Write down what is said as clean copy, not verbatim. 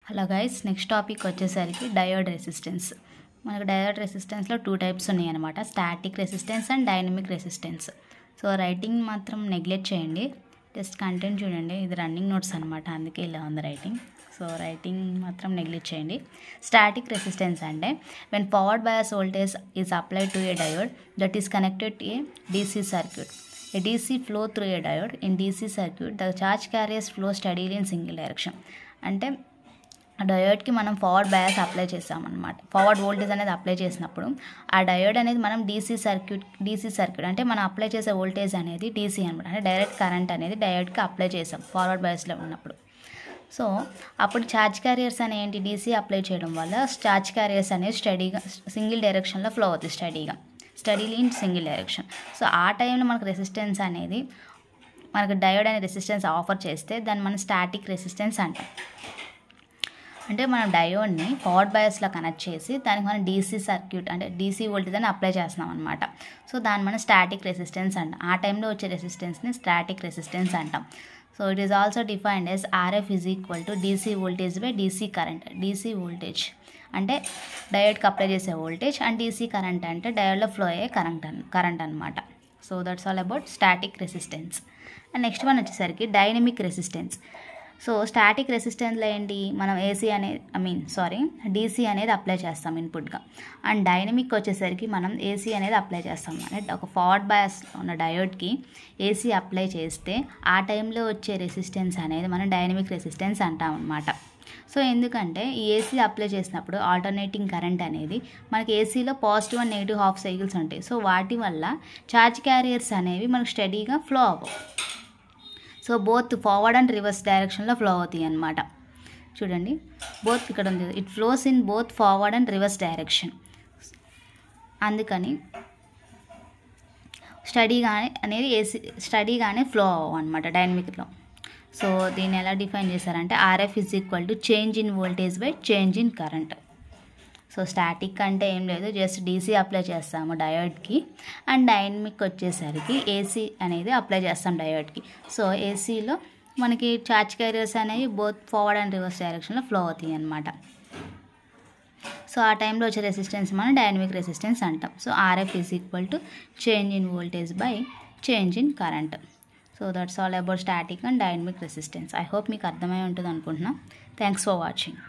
Hello guys, next topic వచ్చేసరికి diode resistance. మనకు diode రెసిస్టెన్స్లో 2 types ఉన్నాయి అనమాట, static resistance and dynamic resistance. So writing మాత్రం నెగ్లెక్ట్ చేయండి, జస్ట్ కంటెంట్ చూడండి. ఇది రన్నింగ్ నోట్స్ అనమాట, అందుకే ఇలా ఉంది రైటింగ్. సో రైటింగ్ మాత్రం నెగ్లెక్ట్ చేయండి. స్టాటిక్ రెసిస్టెన్స్ అంటే when forward bias voltage is applied to A diode that is connected to A DC circuit. A DC flow through a diode. In DC circuit, the charge carriers flow steadily in single direction. అంటే డయోడ్కి మనం forward bias apply చేసామన్నమాట. Forward voltage అనేది apply చేసినప్పుడు ఆ diode అనేది మనం DC circuit అంటే మనం అప్లై చేసే వోల్టేజ్ అనేది DC అనమాట. అంటే డైరెక్ట్ కరెంట్ అనేది డయోడ్కి అప్లై చేసాం ఫార్వర్డ్ బయాస్లో ఉన్నప్పుడు. సో అప్పుడు ఛార్జ్ క్యారియర్స్ అనే ఏంటి, DC అప్లై చేయడం వల్ల ఛార్జ్ క్యారియర్స్ అనేది స్టడీగా సింగిల్ డైరెక్షన్లో ఫ్లో అవుతుంది, steadily in single direction. So ఆ టైంలో మనకు రెసిస్టెన్స్ అనేది, మనకు డయోడ్ అనే రెసిస్టెన్స్ ఆఫర్ చేస్తే దాన్ని మనం స్టాటిక్ రెసిస్టెన్స్ అంటాం. అంటే మనం డయోడ్ని ఫార్వర్డ్ బయాస్లో కనెక్ట్ చేసి దానికి మనం DC సర్క్యూట్ అంటే DC వోల్టేజ్ అని అప్లై చేస్తున్నాం అనమాట. సో దాన్ని మనం స్టాటిక్ రెసిస్టెన్స్ అంటాం. ఆ టైంలో వచ్చే రెసిస్టెన్స్ని స్టాటిక్ రెసిస్టెన్స్ అంటాం. So it is also defined as RF is equal to DC voltage by DC current. DC voltage అంటే డయోడ్కి అప్లై చేసే వోల్టేజ్, అండ్ DC కరెంట్ అంటే డయోడ్లో ఫ్లో అయ్యే కరెంట్ అనమాట. So that's all about static resistance. And next one వచ్చేసరికి dynamic resistance. So static రెసిస్టెన్స్లో ఏంటి, మనం DC అనేది అప్లై చేస్తాం ఇన్పుట్గా. అండ్ డైనమిక్ వచ్చేసరికి మనం AC అనేది అప్లై చేస్తాం. అంటే ఒక ఫార్వర్డ్ బయాస్ ఉన్న డయోడ్కి AC అప్లై చేస్తే ఆ టైంలో వచ్చే రెసిస్టెన్స్ అనేది మనం డైనమిక్ రెసిస్టెన్స్ అంటాం అనమాట. సో ఎందుకంటే ఈ AC అప్లై చేసినప్పుడు ఆల్టర్నేటింగ్ కరెంట్ అనేది మనకి ACలో positive and negative half cycles ఉంటాయి. సో వాటి వల్ల ఛార్జ్ క్యారియర్స్ అనేవి మనకు స్టడీగా ఫ్లో అవ్వవు. So both forward and reverse డైరెక్షన్లో ఫ్లో అవుతాయి అన్నమాట. చూడండి, బోత్ ఇక్కడ ఉంది, it flows in both forward and reverse direction. అందుకని స్టడీగానే ఫ్లో అవ్వవు అనమాట డైనమిక్లో. సో దీన్ని ఎలా డిఫైన్ చేశారంటే RF is equal to change in voltage by change in current. So static అంటే ఏం లేదు, జస్ట్ DC అప్లై చేస్తాము డయోడ్కి. అండ్ డైనమిక్ వచ్చేసరికి AC అనేది అప్లై చేస్తాం డయోడ్కి. సో ACలో మనకి ఛార్జ్ క్యారియర్స్ అనేవి బోత్ ఫార్వర్డ్ అండ్ రివర్స్ డైరెక్షన్లో ఫ్లో అవుతాయి అన్నమాట. సో ఆ టైంలో వచ్చే రెసిస్టెన్స్ మనం డైనమిక్ రెసిస్టెన్స్ అంటాం. So RF is equal to change in voltage by change in current. So that's all about static and dynamic resistance. I hope మీకు అర్థమై ఉంటుంది అనుకుంటున్నా. Thanks for watching.